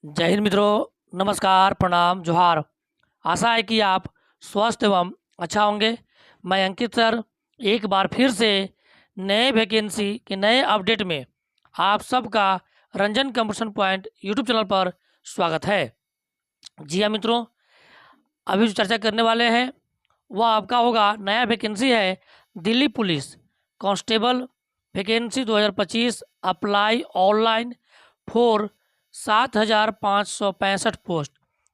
जय हिंद मित्रों, नमस्कार, प्रणाम, जोहार। आशा है कि आप स्वस्थ एवं अच्छा होंगे। मैं अंकित सर एक बार फिर से नए वैकेंसी के नए अपडेट में आप सबका Ranjan competition point YouTube channel पर स्वागत है। जी हाँ मित्रों, अभी जो चर्चा करने वाले हैं वह आपका होगा नया वैकेंसी है Delhi police constable vacancy 2025 apply online for 7,565 post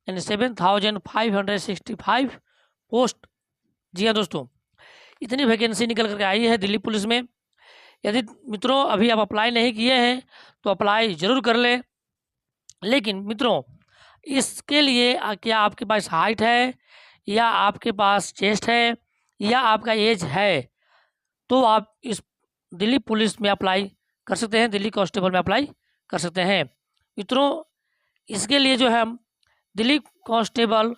यानी 7,565 पोस्ट। जी हाँ दोस्तों, इतनी वैकेंसी निकल करके आई है दिल्ली पुलिस में। यदि मित्रों अभी आप अप्लाई नहीं किए हैं तो अप्लाई ज़रूर कर लें। लेकिन मित्रों इसके लिए क्या आपके पास हाइट है या आपके पास चेस्ट है या आपका एज है तो आप इस दिल्ली पुलिस में अप्लाई कर सकते हैं, दिल्ली कांस्टेबल में अप्लाई कर सकते हैं। मित्रों इसके लिए जो है हम दिल्ली कांस्टेबल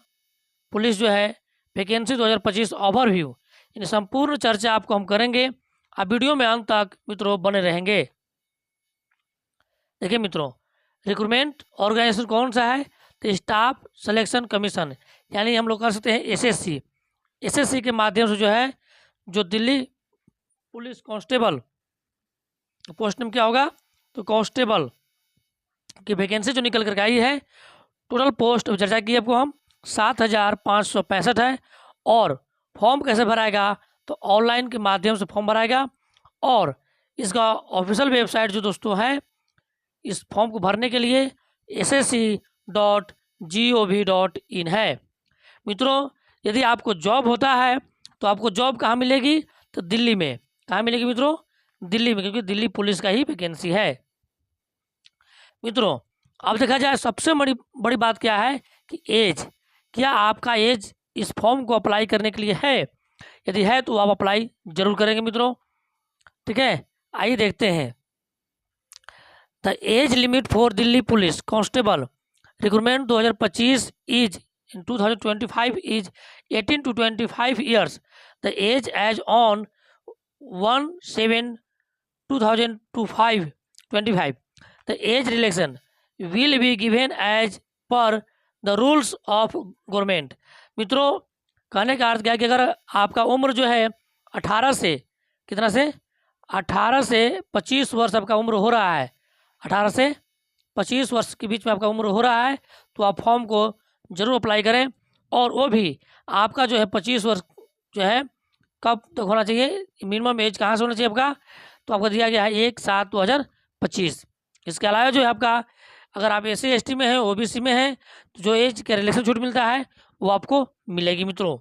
पुलिस जो है वैकेंसी 2025 ओवरव्यू यानी संपूर्ण चर्चा आपको हम करेंगे। आप वीडियो में अंत तक मित्रों बने रहेंगे। देखिए मित्रों, रिक्रूटमेंट ऑर्गेनाइजेशन कौन सा है तो स्टाफ सिलेक्शन कमीशन यानी हम लोग कर सकते हैं एसएससी। एसएससी के माध्यम से जो है जो Delhi police constable post name क्या होगा तो कांस्टेबल की वैकेंसी जो निकल करके आई है, टोटल पोस्ट चर्चा की आपको हम 7,565 है। और फॉर्म कैसे भराएगा तो ऑनलाइन के माध्यम से फॉर्म भराएगा और इसका ऑफिशियल वेबसाइट जो दोस्तों है इस फॉर्म को भरने के लिए ssc.gov.in है। मित्रों यदि आपको जॉब होता है तो आपको जॉब कहाँ मिलेगी तो दिल्ली में। कहाँ मिलेगी मित्रों? दिल्ली में, क्योंकि दिल्ली पुलिस का ही वैकेंसी है। मित्रों अब देखा जाए सबसे बड़ी बात क्या है कि एज, क्या आपका एज इस फॉर्म को अप्लाई करने के लिए है? यदि है तो आप अप्लाई जरूर करेंगे मित्रों। ठीक है, आइए देखते हैं। The age limit for Delhi police constable recruitment 2025 is in 2025 is 18 to 25 years. The age as on 1/7/2025. The age relaxation will be given as per the rules of government. मित्रों कहने का अर्थ क्या है कि अगर आपका उम्र जो है 18 से कितना से 18 से 25 वर्ष आपका उम्र हो रहा है, 18 से 25 वर्ष के बीच में आपका उम्र हो रहा है तो आप फॉर्म को जरूर अप्लाई करें। और वो भी आपका जो है 25 वर्ष जो है कब तक होना चाहिए, मिनिमम एज कहाँ से होना चाहिए आपका तो आपको दिया गया है 1/7/2025। इसके अलावा जो है आपका अगर आप SC ST में हैं, OBC में हैं तो जो एज के रिलेक्शन छूट मिलता है वो आपको मिलेगी मित्रों।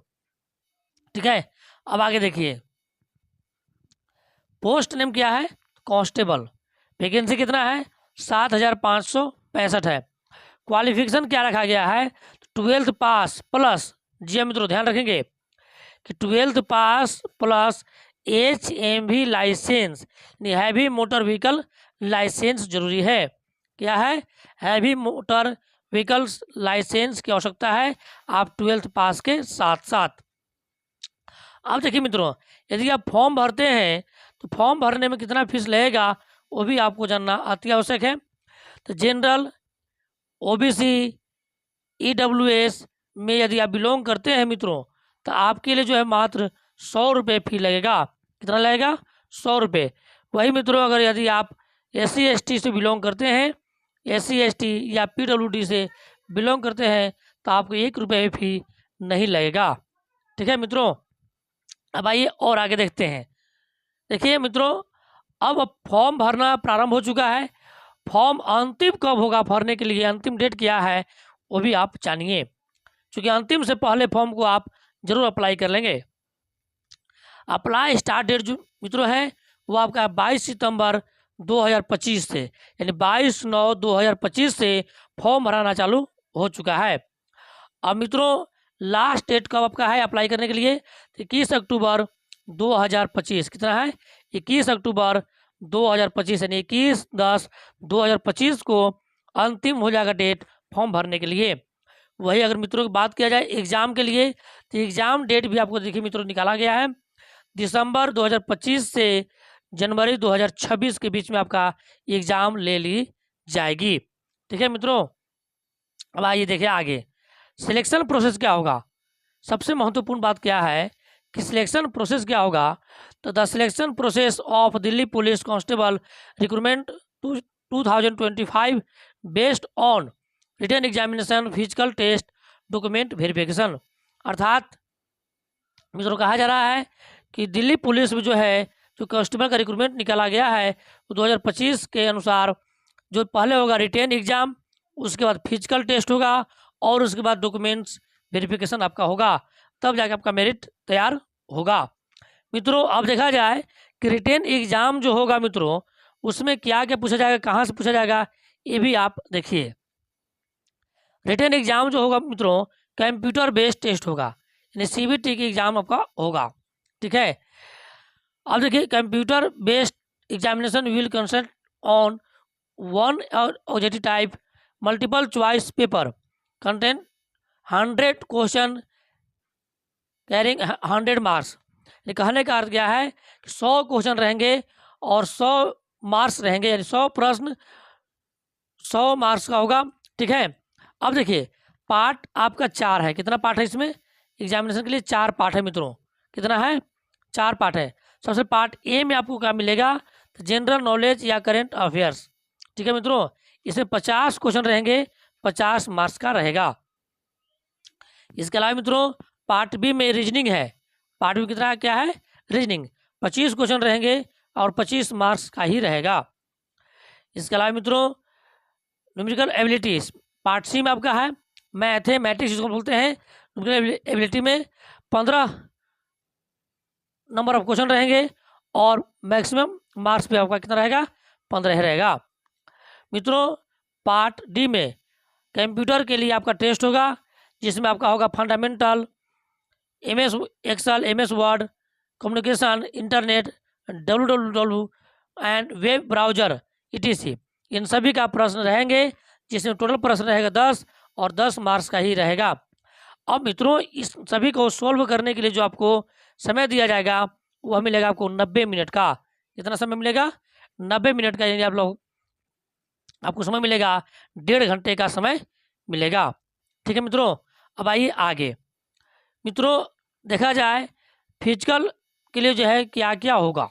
ठीक है, अब आगे देखिए पोस्ट नेम क्या है कांस्टेबल, वैकेंसी कितना है 7,565 है। क्वालिफिकेशन क्या रखा गया है 12th पास प्लस, जी मित्रों ध्यान रखेंगे कि 12th पास प्लस HMV लाइसेंस यानी हैवी मोटर व्हीकल लाइसेंस जरूरी है। क्या है? हैवी मोटर व्हीकल्स लाइसेंस की आवश्यकता है आप 12th पास के साथ साथ। अब देखिए मित्रों यदि आप फॉर्म भरते हैं तो फॉर्म भरने में कितना फीस लगेगा वो भी आपको जानना अति आवश्यक है। तो जनरल OBC EWS में यदि आप बिलोंग करते हैं मित्रों तो आपके लिए जो है मात्र 100 रुपये फी लगेगा। कितना लगेगा? 100 रुपये। वही मित्रों अगर यदि आप SC ST से बिलोंग करते हैं, SC ST या PWD से बिलोंग करते हैं तो आपको 1 रुपये फी नहीं लगेगा। ठीक है मित्रों, अब आइए और आगे देखते हैं। देखिए मित्रों अब फॉर्म भरना प्रारंभ हो चुका है। फॉर्म अंतिम कब होगा भरने के लिए, अंतिम डेट क्या है वो भी आप जानिए, क्योंकि अंतिम से पहले फॉर्म को आप जरूर अप्लाई कर लेंगे। अप्लाई स्टार्ट डेट जो मित्रों है वो आपका 22 सितंबर 2025 से यानी 22/9/2025 से फॉर्म भराना चालू हो चुका है। अब मित्रों लास्ट डेट कब आपका है अप्लाई करने के लिए 21 अक्टूबर 2025। कितना है? 21 अक्टूबर 2025 यानी 21/10/2025 को अंतिम हो जाएगा डेट फॉर्म भरने के लिए। वही अगर मित्रों की बात किया जाए एग्ज़ाम के लिए तो एग्ज़ाम डेट भी आपको देखिए मित्रों निकाला गया है दिसंबर 2025 से जनवरी 2026 के बीच में आपका एग्ज़ाम ले ली जाएगी। ठीक है मित्रों, अब आइए देखिए आगे सिलेक्शन प्रोसेस क्या होगा। सबसे महत्वपूर्ण बात क्या है कि सिलेक्शन प्रोसेस क्या होगा। तो the selection process of Delhi police constable recruitment 2025 based on written examination, physical test, document verification. अर्थात मित्रों कहा जा रहा है कि दिल्ली पुलिस में जो है जो कांस्टेबल का रिक्रूटमेंट निकाला गया है वो 2025 के अनुसार जो पहले होगा रिटेन एग्जाम, उसके बाद फिजिकल टेस्ट होगा और उसके बाद डॉक्यूमेंट्स वेरिफिकेशन आपका होगा, तब जाके आपका मेरिट तैयार होगा। मित्रों अब देखा जाए कि रिटेन एग्जाम जो होगा मित्रों उसमें क्या क्या पूछा जाएगा, कहाँ से पूछा जाएगा, ये भी आप देखिए। रिटेन एग्जाम जो होगा मित्रों कंप्यूटर बेस्ड टेस्ट होगा, यानी सीबीटी की एग्जाम आपका होगा। ठीक है, अब देखिए computer based examination will consult on one objective type multiple choice paper content 100 question carrying 100 marks. ये कहने का अर्थ क्या है कि 100 क्वेश्चन रहेंगे और 100 मार्क्स रहेंगे, यानी 100 प्रश्न 100 मार्क्स का होगा। ठीक है, अब देखिए पार्ट आपका 4 है। कितना पार्ट है इसमें एग्जामिनेशन के लिए? 4 पार्ट है मित्रों। कितना है? 4 पार्ट है। सबसे पार्ट ए में आपको क्या मिलेगा? तो जनरल नॉलेज या करेंट अफेयर्स। ठीक है मित्रों, इसमें 50 क्वेश्चन रहेंगे, 50 मार्क्स का रहेगा। इसके अलावा मित्रों पार्ट बी में रीजनिंग है। पार्ट बी कितना क्या है? रीजनिंग, 25 क्वेश्चन रहेंगे और 25 मार्क्स का ही रहेगा। इसके अलावा मित्रों न्यूमेरिकल एबिलिटीज पार्ट सी में आपका है मैथमेटिक्स जिसको बोलते हैं। न्यूमेरिकल एबिलिटी में 15 नंबर ऑफ क्वेश्चन रहेंगे और मैक्सिमम मार्क्स पे आपका कितना रहेगा? 15 रहेगा। मित्रों पार्ट डी में कंप्यूटर के लिए आपका टेस्ट होगा, जिसमें आपका होगा fundamental, MS Excel, MS Word, communication, internet, www and web browser etc। इन सभी का प्रश्न रहेंगे, जिसमें टोटल प्रश्न रहेगा 10 और 10 मार्क्स का ही रहेगा। अब मित्रों इस सभी को सोल्व करने के लिए जो आपको समय दिया जाएगा वह मिलेगा आपको 90 मिनट का। कितना समय मिलेगा? 90 मिनट का, यानी आप लोग आपको समय मिलेगा 1.5 घंटे का समय मिलेगा। ठीक है मित्रों, अब आइए आगे। मित्रों देखा जाए फिजिकल के लिए जो है क्या क्या होगा,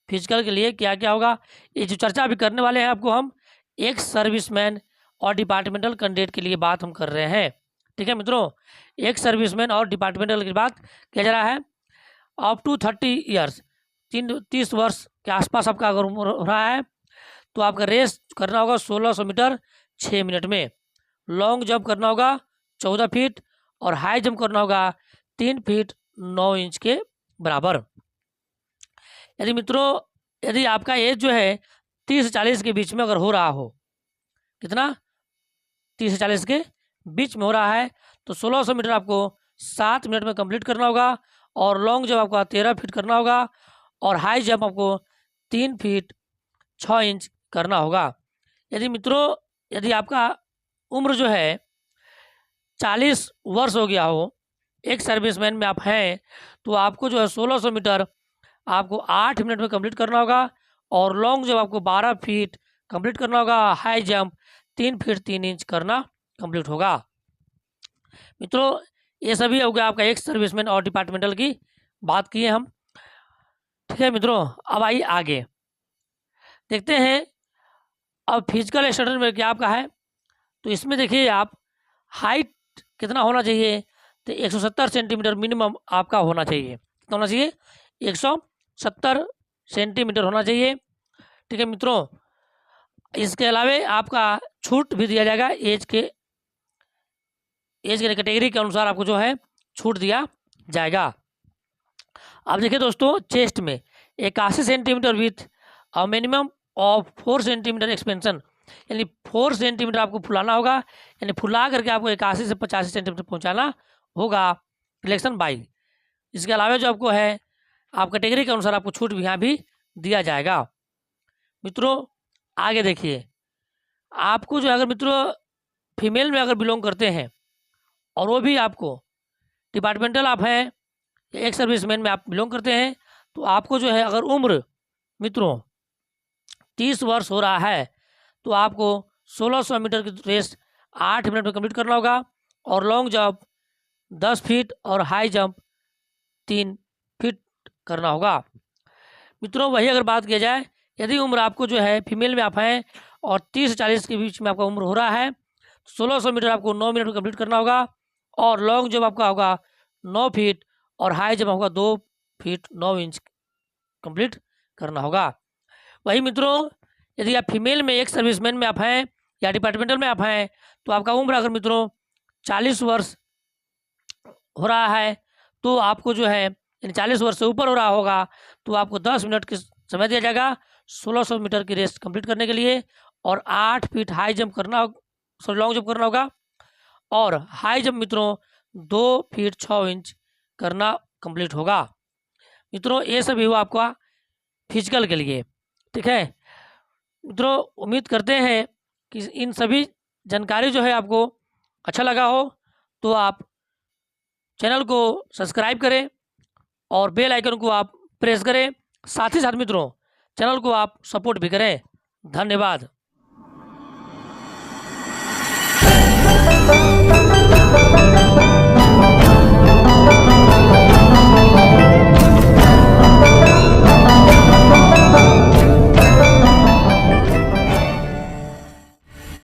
फिजिकल के लिए क्या क्या होगा, ये जो चर्चा अभी करने वाले हैं आपको हम एक सर्विसमैन और डिपार्टमेंटल कैंडिडेट के लिए बात हम कर रहे हैं। ठीक है मित्रों, एक सर्विसमैन और डिपार्टमेंटल की बात किया जा रहा है। अप टू 30 ईयर्स, 30 वर्ष के आसपास आपका अगर उम्र हो रहा है तो आपका रेस करना होगा 1600 मीटर 6 मिनट में। लॉन्ग जंप करना होगा 14 फीट और हाई जंप करना होगा 3 फीट 9 इंच के बराबर। यदि मित्रों यदि आपका एज जो है 30 से 40 के बीच में अगर हो रहा हो, कितना 30 से 40 के बीच में हो रहा है, तो 1600 मीटर आपको 7 मिनट में कंप्लीट करना होगा और लॉन्ग जंप आपको 13 फीट करना होगा और हाई जंप आपको 3 फीट 6 इंच करना होगा। यदि मित्रों यदि आपका उम्र जो है 40 वर्ष हो गया हो, एक सर्विसमैन में आप हैं, तो आपको जो है 1600 मीटर आपको 8 मिनट में कंप्लीट करना होगा और लॉन्ग जंप आपको 12 फीट कंप्लीट करना होगा, हाई जंप 3 फीट 3 इंच करना कंप्लीट होगा। मित्रों ये सभी हो गया आपका एक सर्विसमैन और डिपार्टमेंटल की बात किए हम। ठीक है मित्रों, अब आइए आगे देखते हैं। अब फिजिकल स्टैंडर्ड में क्या आपका है, तो इसमें देखिए आप हाइट कितना होना चाहिए, तो 170 सेंटीमीटर मिनिमम आपका होना चाहिए। कितना होना चाहिए? 170 सेंटीमीटर होना चाहिए। ठीक है मित्रों, इसके अलावा आपका छूट भी दिया जाएगा एज के कैटेगरी के अनुसार आपको जो है छूट दिया जाएगा। अब देखिए दोस्तों चेस्ट में 81 centimetre with minimum of 4 centimetre expansion, यानी 4 सेंटीमीटर आपको फुलाना होगा, यानी फुला करके आपको 81 से 85 सेंटीमीटर पहुंचाना होगा सिलेक्शन बाई। इसके अलावा जो आपको है आप कैटेगरी के अनुसार आपको छूट भी यहाँ भी दिया जाएगा। मित्रों आगे देखिए, आपको जो अगर मित्रों फीमेल में अगर बिलोंग करते हैं और वो भी आपको डिपार्टमेंटल आप हैं, एक सर्विसमैन में आप बिलोंग करते हैं, तो आपको जो है अगर उम्र मित्रों 30 वर्ष हो रहा है तो आपको 1600 मीटर की रेस 8 मिनट में कंप्लीट करना होगा, और लॉन्ग जंप 10 फीट और हाई जंप 3 फीट करना होगा। मित्रों वही अगर बात किया जाए, यदि उम्र आपको जो है फीमेल में आप हैं और 30 से 40 के बीच में आपका उम्र हो रहा है, 1600 मीटर आपको 9 मिनट में कंप्लीट करना होगा, और लॉन्ग जंप आपका होगा 9 फीट और हाई जंप होगा 2 फीट 9 इंच कंप्लीट करना होगा। वही मित्रों यदि आप फीमेल में एक सर्विसमैन में आप हैं या डिपार्टमेंटल में आप हैं, तो आपका उम्र अगर मित्रों 40 वर्ष हो रहा है, तो आपको जो है 40 वर्ष से ऊपर हो रहा होगा, तो आपको 10 मिनट की समय दिया जाएगा 1600 मीटर की रेस कंप्लीट करने के लिए, और 8 फीट हाई जंप करना, सॉरी लॉन्ग जंप करना होगा, और हाई जंप मित्रों 2 फीट 6 इंच करना कंप्लीट होगा। मित्रों ये सभी हुआ आपका फिजिकल के लिए, ठीक है। मित्रों उम्मीद करते हैं कि इन सभी जानकारी जो है आपको अच्छा लगा हो, तो आप चैनल को सब्सक्राइब करें और बेल आइकन को आप प्रेस करें। साथ ही साथ मित्रों चैनल को आप सपोर्ट भी करें। धन्यवाद।